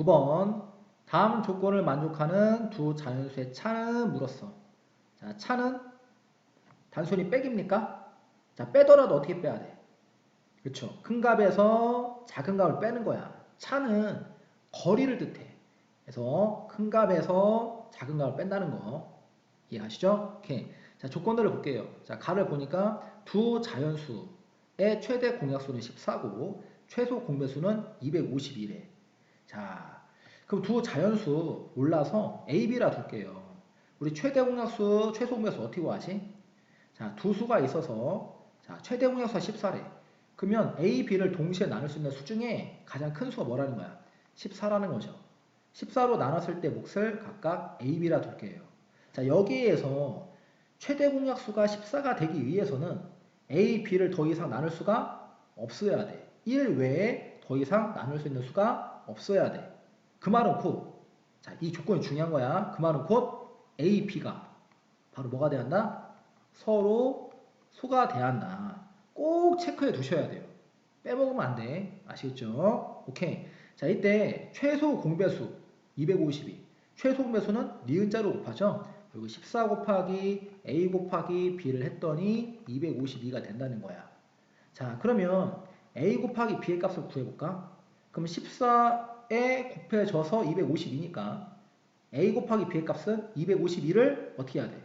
9번. 다음 조건을 만족하는 두 자연수의 차는 물었어. 자, 차는 단순히 빼기입니까? 자, 빼더라도 어떻게 빼야 돼? 그렇죠. 큰 값에서 작은 값을 빼는 거야. 차는 거리를 뜻해. 그래서 큰 값에서 작은 값을 뺀다는 거. 이해하시죠? 오케이. 자, 조건들을 볼게요. 자, 가를 보니까 두 자연수의 최대 공약수는 14고 최소 공배수는 251에. 자, 그럼 두 자연수 몰라서 A, B라 둘게요. 우리 최대 공약수, 최소 공배수 어떻게 구하지? 자, 두 수가 있어서 자, 최대 공약수가 14래. 그러면 A, B를 동시에 나눌 수 있는 수 중에 가장 큰 수가 뭐라는 거야? 14라는 거죠. 14로 나눴을 때 몫을 각각 A, B라 둘게요. 자, 여기에서 최대 공약수가 14가 되기 위해서는 A, B를 더 이상 나눌 수가 없어야 돼. 1 외에 더 이상 나눌 수 있는 수가 없어야 돼. 그 말은 곧, 자, 이 조건이 중요한 거야. 그 말은 곧 A, B가 바로 뭐가 돼야 한다? 서로 수가 돼야 한다. 꼭 체크해 두셔야 돼요. 빼먹으면 안 돼. 아시겠죠? 오케이. 자, 이때 최소 공배수 252. 최소 공배수는 니은자로 곱하죠. 그리고 14 곱하기 A 곱하기 B를 했더니 252가 된다는 거야. 자, 그러면 A 곱하기 B의 값을 구해볼까? 그럼 14에 곱해져서 252니까 A 곱하기 B의 값은 252를 어떻게 해야 돼?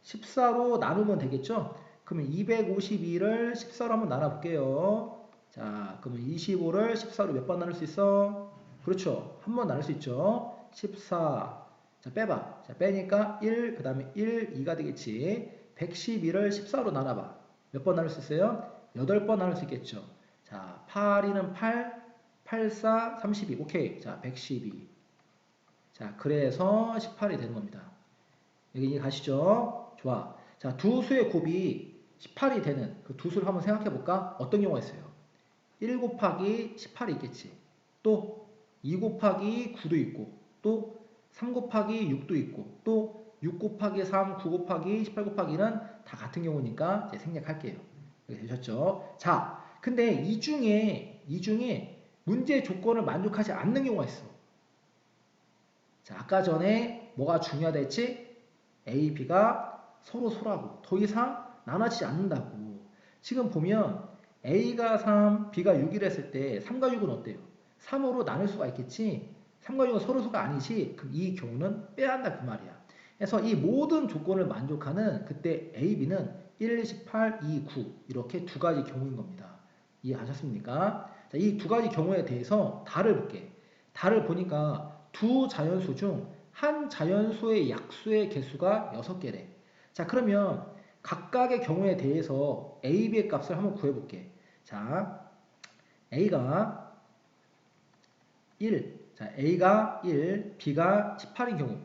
14로 나누면 되겠죠? 그러면 252를 14로 한번 나눠볼게요. 자, 그러면 25를 14로 몇 번 나눌 수 있어? 그렇죠. 한 번 나눌 수 있죠. 14. 자, 빼봐. 자, 빼니까 1, 그 다음에 1, 2가 되겠지. 112를 14로 나눠봐. 몇 번 나눌 수 있어요? 8번 나눌 수 있겠죠. 자, 8, 2는 8, 8, 4, 32. 오케이. 자, 112. 자, 그래서 18이 되는 겁니다. 여기 가시죠? 좋아. 자, 두 수의 곱이 18이 되는 그 두 수를 한번 생각해 볼까? 어떤 경우가 있어요? 1 곱하기 18이 있겠지. 또 2 곱하기 9도 있고, 또 3 곱하기 6도 있고, 또 6 곱하기 3, 9 곱하기 18 곱하기는 다 같은 경우니까 이제 생략할게요. 여기 되셨죠? 자, 근데 이 중에 문제 조건을 만족하지 않는 경우가 있어. 자, 아까 전에 뭐가 중요하다 했지? A, B가 서로 소라고 더 이상 나눠지지 않는다고. 지금 보면 A가 3, B가 6이라 했을 때 3과 6은 어때요? 3으로 나눌 수가 있겠지. 3과 6은 서로 수가 아니지. 그럼 이 경우는 빼야 한다 그 말이야. 그래서 이 모든 조건을 만족하는 그때 A, B는 1, 18, 2, 9 이렇게 두 가지 경우인 겁니다. 이해하셨습니까? 자, 이 두 가지 경우에 대해서 달을 볼게. 달을 보니까 두 자연수 중 한 자연수의 약수의 개수가 6개래. 자, 그러면 각각의 경우에 대해서 A, B의 값을 한번 구해볼게. 자, A가 1, 자, A가 1, B가 18인 경우.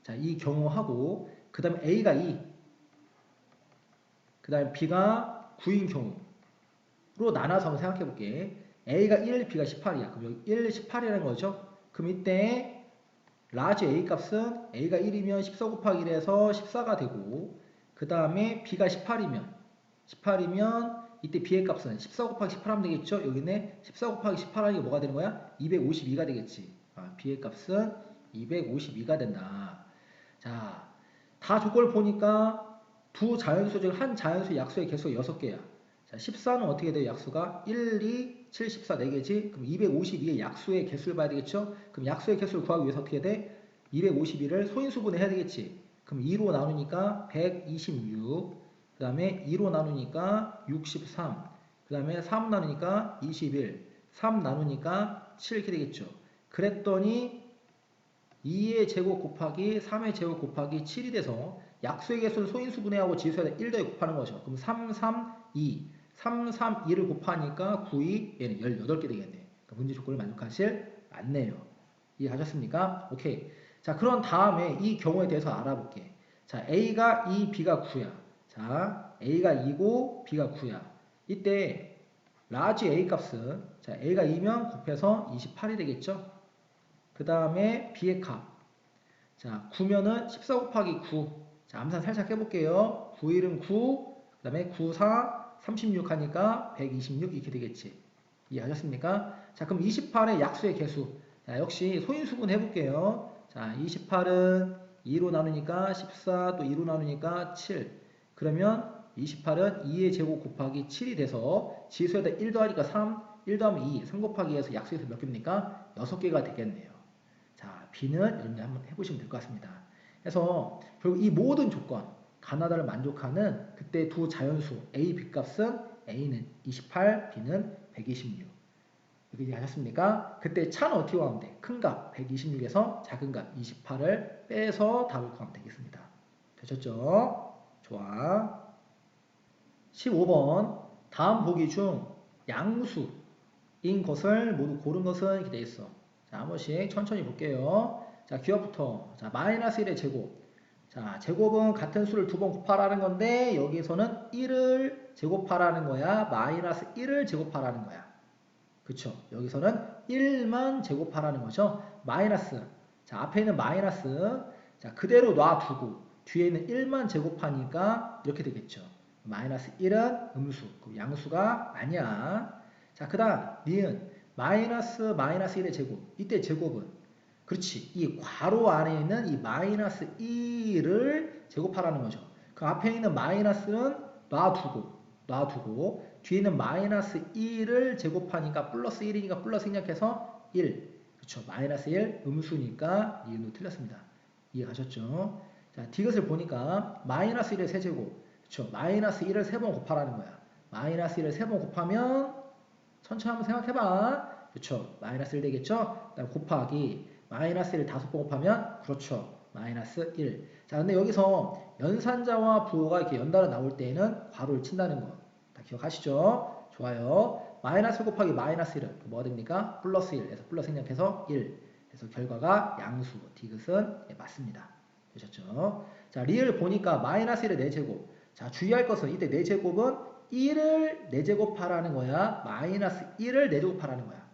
자, 이 경우하고, 그 다음에 A가 2, 그 다음에 B가 9인 경우로 나눠서 한번 생각해볼게. A가 1, B가 18이야. 그럼 여기 1, 18이라는 거죠. 그럼 이때 라지 A 값은 A가 1이면 14 곱하기 1에서 14가 되고 그 다음에 B가 18이면 이때 B의 값은 14 곱하기 18 하면 되겠죠? 여기는 14 곱하기 18 하니까 뭐가 되는 거야? 252가 되겠지. B의 값은 252가 된다. 자, 다 조건을 보니까 두 자연수 중 한 자연수의 약수의 개수가 6개야. 자, 14는 어떻게 돼요? 약수가 1, 2, 7, 14 4개지? 그럼 252의 약수의 개수를 봐야 되겠죠? 그럼 약수의 개수를 구하기 위해서 어떻게 돼? 252를 소인수분해 해야 되겠지? 그럼 2로 나누니까 126, 그 다음에 2로 나누니까 63, 그 다음에 3 나누니까 21, 3 나누니까 7 이렇게 되겠죠? 그랬더니 2의 제곱 곱하기 3의 제곱 곱하기 7이 돼서 약수의 개수를 소인수분해하고 지수에다 1 더해 곱하는 거죠. 그럼 3, 3, 2. 3, 3, 2를 곱하니까 9, 2, 얘는 18개 되겠네. 그러니까 문제 조건을 만족하실 않네요. 이해하셨습니까? 오케이. 자, 그런 다음에 이 경우에 대해서 알아볼게. 자, A가 2, B가 9야. 자, A가 2고 B가 9야. 이때 라지 A 값은 자, A가 2면 곱해서 28이 되겠죠? 그 다음에 B의 값. 자, 9면은 14 곱하기 9. 자, 암산 살짝 해볼게요. 9, 1은 9, 그 다음에 9, 4, 36 하니까 126 이렇게 되겠지. 이해하셨습니까? 자, 그럼 28의 약수의 개수. 자, 역시 소인수분 해볼게요. 자, 28은 2로 나누니까 14, 또 2로 나누니까 7. 그러면 28은 2의 제곱 곱하기 7이 돼서 지수에다 1 더하니까 3, 1 더하면 2, 3 곱하기 2에서 약수에서 몇 개입니까? 6개가 되겠네요. 자, B는 여러분들 한번 해보시면 될 것 같습니다. 그래서 결국 이 모든 조건, 가나다를 만족하는 그때 두 자연수 A, B 값은 A는 28, B는 126. 이렇게 하셨습니까? 그때 차는 어떻게 구하면 돼? 큰 값 126에서 작은 값 28을 빼서 답을 구하면 되겠습니다. 되셨죠? 좋아. 15번 다음 보기 중 양수인 것을 모두 고른 것은 이렇게 되어 있어. 자, 한 번씩 천천히 볼게요. 자, 기억부터. 자, 마이너스 1의 제곱. 자, 제곱은 같은 수를 두 번 곱하라는 건데 여기서는 1을 제곱하라는 거야? 마이너스 1을 제곱하라는 거야? 그쵸? 여기서는 1만 제곱하라는 거죠. 마이너스. 자, 앞에 있는 마이너스. 자, 그대로 놔두고 뒤에 있는 1만 제곱하니까 이렇게 되겠죠. 마이너스 1은 음수. 그럼 양수가 아니야. 자, 그 다음 니은 마이너스 1의 제곱. 이때 제곱은 그렇지. 이 괄호 안에 있는 이 마이너스 1을 제곱하라는 거죠. 그 앞에 있는 마이너스는 놔두고 뒤에 있는 마이너스 1을 제곱하니까 플러스 1이니까 플러스 생략해서 1. 그렇죠. 마이너스 1 음수니까 니은도 틀렸습니다. 이해 가셨죠? 자, 디귿을 보니까 마이너스 1의 세제곱. 그렇죠. 마이너스 1을 3번 곱하라는 거야. 마이너스 1을 3번 곱하면 천천히 한번 생각해봐. 그렇죠. 마이너스 1 되겠죠? 그다음 곱하기 마이너스 1을 5번 곱하면 그렇죠. 마이너스 1. 자, 근데 여기서 연산자와 부호가 이렇게 연달아 나올 때에는 괄호를 친다는 거. 다 기억하시죠? 좋아요. 마이너스 곱하기 마이너스 1은 뭐가 됩니까? 플러스 1. 그래서 플러스 생략해서 1. 그래서 결과가 양수. 디귿은 맞습니다. 되셨죠? 자, 리을 보니까 마이너스 1의 4제곱. 자, 주의할 것은 이때 4제곱은 1을 4제곱하라는 거야? 마이너스 1을 4제곱하라는 거야?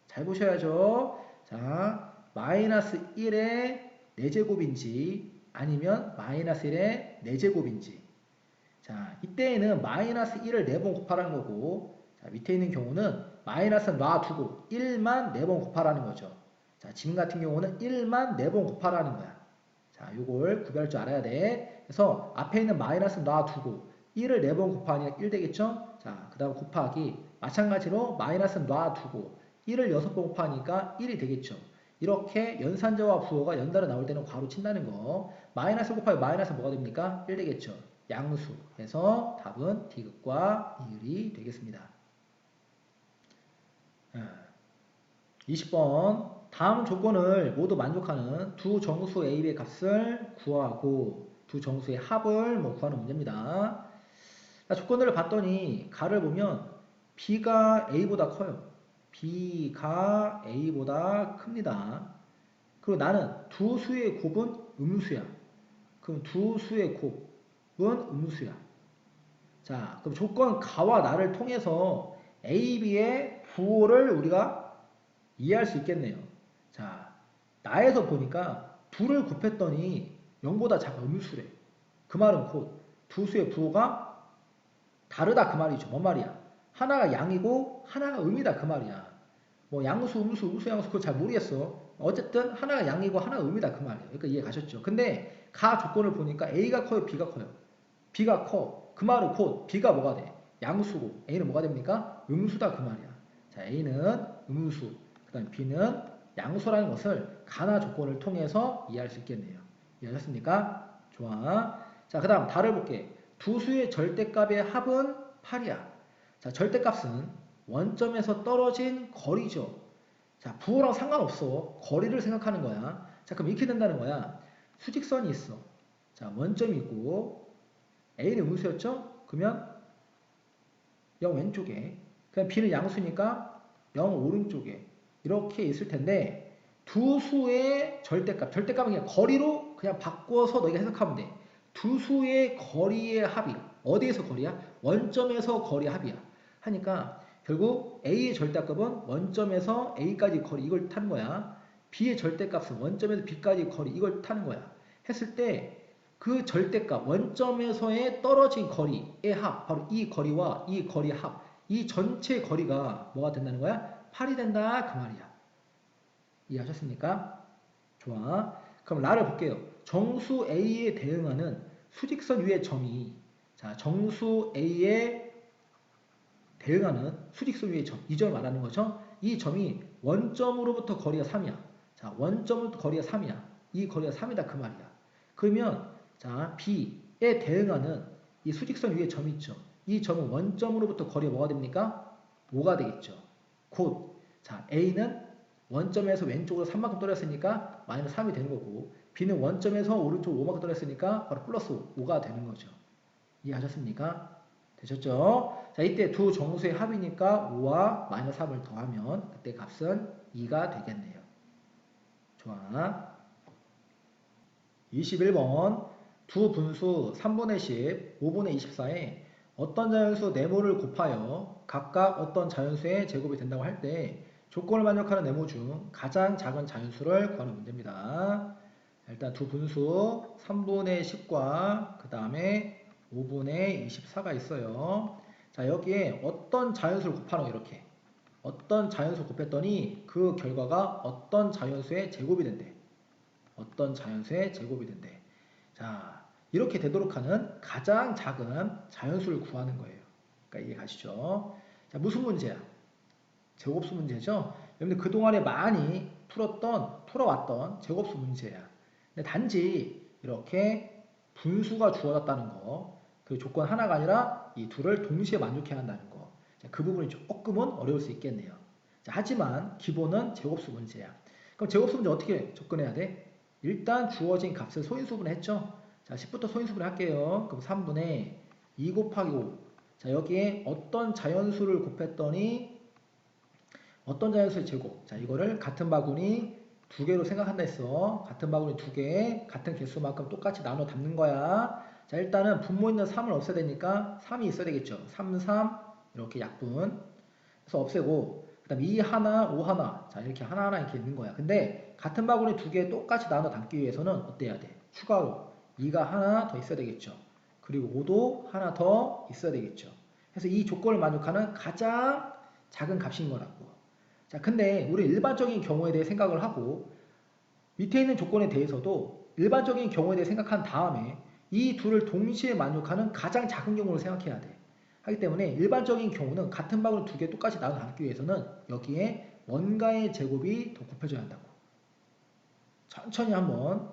잘 보셔야죠. 자, 마이너스 1의 4제곱인지 아니면 마이너스 1의 4제곱인지. 자, 이때에는 마이너스 1을 4번 곱하라는 거고, 자, 밑에 있는 경우는 마이너스 놔두고 1만 4번 곱하라는 거죠. 자, 지금 같은 경우는 1만 4번 곱하라는 거야. 자, 요걸 구별할 줄 알아야 돼. 그래서 앞에 있는 마이너스 놔두고 1을 4번 곱하니까 1 되겠죠? 자, 그 다음 곱하기 마찬가지로 마이너스 놔두고 1을 6번 곱하니까 1이 되겠죠. 이렇게 연산자와 부호가 연달아 나올 때는 괄호 친다는 거. 마이너스 곱하기 마이너스 뭐가 됩니까? 1 되겠죠. 양수. 해서 답은 디귿과 이을이 되겠습니다. 20번 다음 조건을 모두 만족하는 두 정수 A, B의 값을 구하고 두 정수의 합을 구하는 문제입니다. 자, 조건들을 봤더니 가를 보면 B가 A보다 커요. B가 A보다 큽니다. 그리고 나는 두 수의 곱은 음수야. 그럼 두 수의 곱은 음수야. 자, 그럼 조건 가와 나를 통해서 A, B의 부호를 우리가 이해할 수 있겠네요. 자, 나에서 보니까 둘을 곱했더니 0보다 작아 음수래. 그 말은 곧 두 수의 부호가 다르다 그 말이죠. 뭔 말이야? 하나가 양이고 하나가 음이다 그 말이야. 뭐 양수, 음수, 양수 그거 잘 모르겠어. 어쨌든 하나가 양이고 하나가 음이다 그 말이에요. 그러니까 이해 가셨죠? 근데 가 조건을 보니까 A가 커요, B가 커요. B가 커. 그 말은 곧 B가 뭐가 돼? 양수고 A는 뭐가 됩니까? 음수다 그 말이야. 자, A는 음수, 그 다음에 B는 양수라는 것을 가나 조건을 통해서 이해할 수 있겠네요. 이해하셨습니까? 좋아. 자, 그 다음 달을 볼게. 두 수의 절대값의 합은 8이야. 자, 절대값은 원점에서 떨어진 거리죠. 자, 부호랑 상관없어. 거리를 생각하는 거야. 자, 그럼 이렇게 된다는 거야. 수직선이 있어. 자, 원점이 있고 A는 음수였죠? 그러면 0 왼쪽에, 그냥 B는 양수니까 0 오른쪽에 이렇게 있을 텐데 두 수의 절대값은 그냥 거리로 그냥 바꿔서 너희가 해석하면 돼. 두 수의 거리의 합이 어디에서 거리야? 원점에서 거리 합이야. 하니까 결국 A의 절대값은 원점에서 A까지 거리 이걸 타는 거야. B의 절대값은 원점에서 B까지 거리 이걸 타는 거야. 했을 때 그 절대값 원점에서의 떨어진 거리의 합 바로 이 거리와 이 거리의 합 이 전체 거리가 뭐가 된다는 거야? 8이 된다 그 말이야. 이해하셨습니까? 좋아. 그럼 라를 볼게요. 정수 A에 대응하는 수직선 위의 점이 자 정수 A에 대응하는 수직선 위의 점, 이 점을 말하는 거죠. 이 점이 원점으로부터 거리가 3이야. 자, 원점으로부터 거리가 3이야. 이 거리가 3이다 그 말이야. 그러면 자, B에 대응하는 이 수직선 위에 점이 있죠. 이 점은 원점으로부터 거리가 뭐가 됩니까? 5가 되겠죠. 곧 자, A는 원점에서 왼쪽으로 3만큼 떨어졌으니까 마이너스 3이 되는 거고 B는 원점에서 오른쪽 5만큼 떨어졌으니까 바로 플러스 5가 되는 거죠. 이해하셨습니까? 되셨죠? 자, 이때 두 정수의 합이니까 5와 마이너스 3을 더하면 그때 값은 2가 되겠네요. 좋아. 21번 두 분수 3분의 10, 5분의 24에 어떤 자연수 네모를 곱하여 각각 어떤 자연수의 제곱이 된다고 할 때 조건을 만족하는 네모 중 가장 작은 자연수를 구하는 문제입니다. 일단 두 분수 3분의 10과 그 다음에 5분의 24가 있어요. 자, 여기에 어떤 자연수를 곱하는 거 이렇게. 어떤 자연수 곱했더니 그 결과가 어떤 자연수의 제곱이 된대. 어떤 자연수의 제곱이 된대. 자, 이렇게 되도록 하는 가장 작은 자연수를 구하는 거예요. 그러니까 이해 가시죠? 자, 무슨 문제야? 제곱수 문제죠? 여러분들 그동안에 많이 풀어왔던 제곱수 문제야. 근데 단지 이렇게 분수가 주어졌다는 거, 그 조건 하나가 아니라 이 둘을 동시에 만족해야 한다는 거. 자, 그 부분이 조금은 어려울 수 있겠네요. 자, 하지만 기본은 제곱수 문제야. 그럼 제곱수 문제 어떻게 접근해야 돼? 일단 주어진 값을 소인수분해 했죠? 자, 10부터 소인수분해 할게요. 그럼 3분의 2 곱하기 5. 자, 여기에 어떤 자연수를 곱했더니 어떤 자연수의 제곱. 자, 이거를 같은 바구니 두 개로 생각한다 했어. 같은 바구니 두 개, 같은 개수만큼 똑같이 나눠 담는 거야. 자, 일단은 분모 있는 3을 없애야 되니까 3이 있어야 되겠죠. 3, 3 이렇게 약분. 그래서 없애고 그 다음 2 하나, 5 하나. 자, 이렇게 하나하나 이렇게 있는 거야. 근데 같은 바구니 두 개 똑같이 나눠 담기 위해서는 어때야 돼? 추가로 2가 하나 더 있어야 되겠죠. 그리고 5도 하나 더 있어야 되겠죠. 그래서 이 조건을 만족하는 가장 작은 값인 거라고. 자, 근데 우리 일반적인 경우에 대해 생각을 하고 밑에 있는 조건에 대해서도 일반적인 경우에 대해 생각한 다음에 이 둘을 동시에 만족하는 가장 작은 경우를 생각해야 돼. 하기 때문에 일반적인 경우는 같은 방을 두 개 똑같이 나눠 담기 위해서는 여기에 원가의 제곱이 더 곱해져야 한다고. 천천히 한번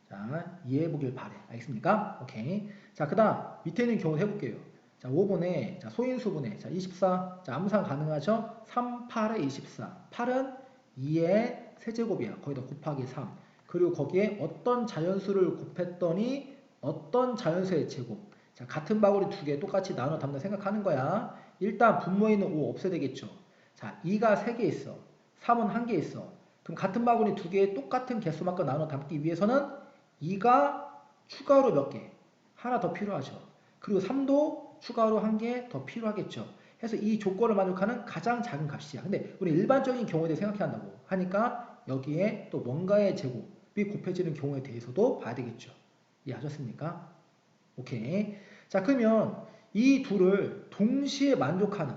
자, 이해해 보길 바래. 알겠습니까? 오케이. 자, 그 다음 밑에 있는 경우 해볼게요. 자, 5분의 자, 소인수분의 자, 24. 자, 암산 가능하죠? 3, 8의 24. 8은 2의 세제곱이야. 거기다 곱하기 3. 그리고 거기에 어떤 자연수를 곱했더니 어떤 자연수의 제곱. 자, 같은 바구니 두 개 똑같이 나눠 담는 생각하는 거야. 일단 분모에 있는 5 없애야 되겠죠. 자, 2가 3개 있어. 3은 1개 있어. 그럼 같은 바구니 두 개의 똑같은 개수만큼 나눠 담기 위해서는 2가 추가로 몇 개? 하나 더 필요하죠. 그리고 3도 추가로 한 개 더 필요하겠죠. 해서 이 조건을 만족하는 가장 작은 값이야. 근데 우리 일반적인 경우에 대해 생각해야 한다고 하니까 여기에 또 뭔가의 제곱이 곱해지는 경우에 대해서도 봐야 되겠죠. 이해하셨습니까? 오케이. 자, 그러면 이 둘을 동시에 만족하는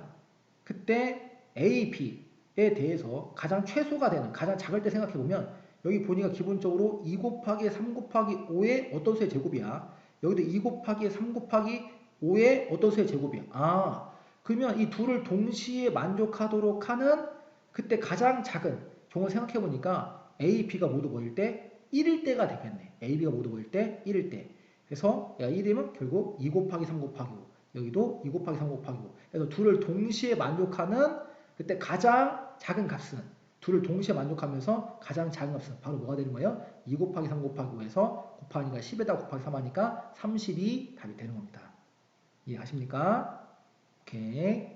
그때 A, B에 대해서 가장 최소가 되는 가장 작을 때 생각해보면 여기 보니까 기본적으로 2 곱하기 3 곱하기 5의 어떤 수의 제곱이야. 여기도 2 곱하기 3 곱하기 5의 어떤 수의 제곱이야. 아, 그러면 이 둘을 동시에 만족하도록 하는 그때 가장 작은 경우를 생각해보니까 A, B가 모두 뭐일 때? 1일 때가 되겠네. A, B가 모두 뭐일 때? 1일 때. 그래서 1이면 결국 2 곱하기 3 곱하기 5. 여기도 2 곱하기 3 곱하기 5. 그래서 둘을 동시에 만족하는 그때 가장 작은 값은 둘을 동시에 만족하면서 가장 작은 값은 바로 뭐가 되는 거예요? 2 곱하기 3 곱하기 5에서 곱하니까 10에다 곱하기 3 하니까 30이 답이 되는 겁니다. 이해하십니까? 오케이.